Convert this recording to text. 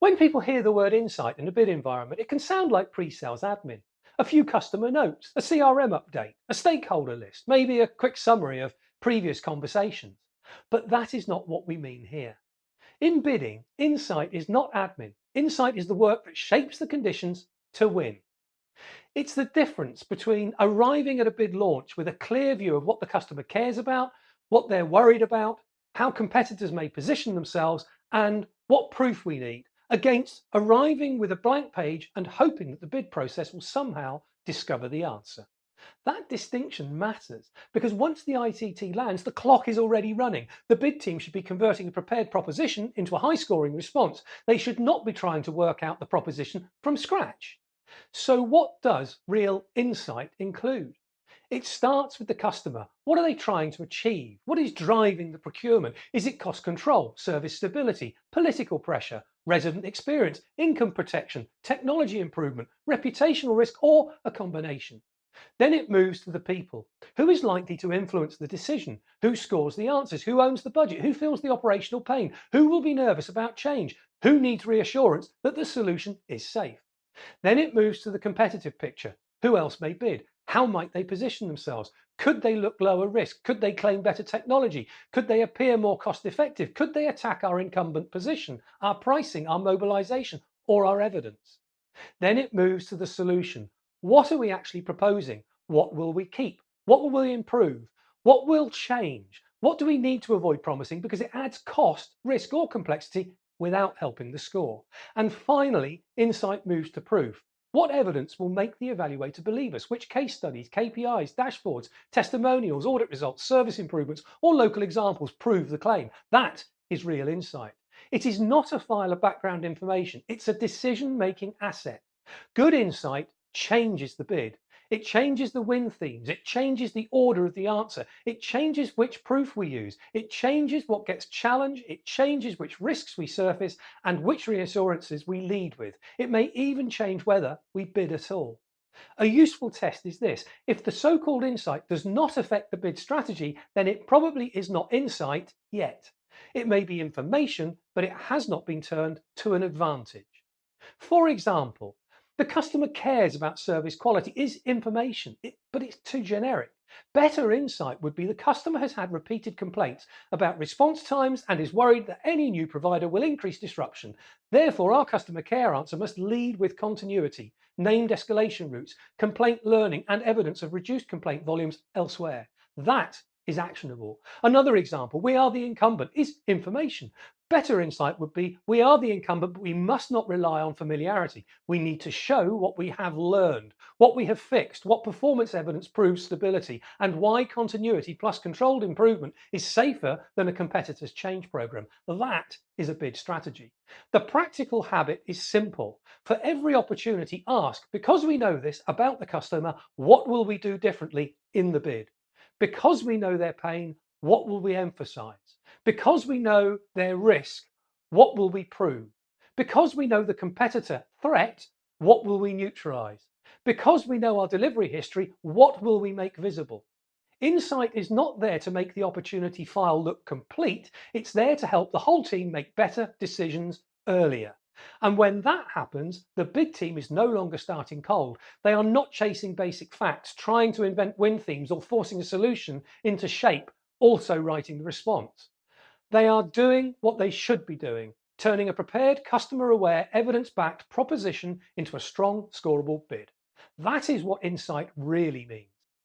When people hear the word insight in a bid environment, it can sound like pre-sales admin. A few customer notes, a CRM update, a stakeholder list, maybe a quick summary of previous conversations. But that is not what we mean here. In bidding, insight is not admin. Insight is the work that shapes the conditions to win. It's the difference between arriving at a bid launch with a clear view of what the customer cares about, what they're worried about, how competitors may position themselves, and what proof we need, against arriving with a blank page and hoping that the bid process will somehow discover the answer. That distinction matters because once the ITT lands, the clock is already running. The bid team should be converting a prepared proposition into a high scoring response. They should not be trying to work out the proposition from scratch. So what does real insight include? It starts with the customer. What are they trying to achieve? What is driving the procurement? Is it cost control, service stability, political pressure, resident experience, income protection, technology improvement, reputational risk, or a combination? Then it moves to the people. Who is likely to influence the decision? Who scores the answers? Who owns the budget? Who feels the operational pain? Who will be nervous about change? Who needs reassurance that the solution is safe? Then it moves to the competitive picture. Who else may bid? How might they position themselves? Could they look lower risk? Could they claim better technology? Could they appear more cost effective? Could they attack our incumbent position, our pricing, our mobilization, or our evidence? Then it moves to the solution. What are we actually proposing? What will we keep? What will we improve? What will change? What do we need to avoid promising because it adds cost, risk, or complexity without helping the score? And finally, insight moves to proof. What evidence will make the evaluator believe us? Which case studies, KPIs, dashboards, testimonials, audit results, service improvements, or local examples prove the claim? That is real insight. It is not a file of background information. It's a decision-making asset. Good insight changes the bid. It changes the win themes. It changes the order of the answer. It changes which proof we use. It changes what gets challenged. It changes which risks we surface and which reassurances we lead with. It may even change whether we bid at all. A useful test is this. If the so-called insight does not affect the bid strategy, then it probably is not insight yet. It may be information, but it has not been turned to an advantage. For example, the customer cares about service quality is information, but it's too generic. Better insight would be the customer has had repeated complaints about response times and is worried that any new provider will increase disruption. Therefore, our customer care answer must lead with continuity, named escalation routes, complaint learning, and evidence of reduced complaint volumes elsewhere. That is actionable. Another example, we are the incumbent, is information. Better insight would be, we are the incumbent, but we must not rely on familiarity. We need to show what we have learned, what we have fixed, what performance evidence proves stability, and why continuity plus controlled improvement is safer than a competitor's change program. That is a bid strategy. The practical habit is simple. For every opportunity, ask, because we know this about the customer, what will we do differently in the bid? Because we know their pain, what will we emphasize? Because we know their risk, what will we prove? Because we know the competitor threat, what will we neutralize? Because we know our delivery history, what will we make visible? Insight is not there to make the opportunity file look complete. It's there to help the whole team make better decisions earlier. And when that happens, the bid team is no longer starting cold. They are not chasing basic facts, trying to invent win themes or forcing a solution into shape, also writing the response. They are doing what they should be doing, turning a prepared, customer-aware, evidence-backed proposition into a strong, scoreable bid. That is what insight really means.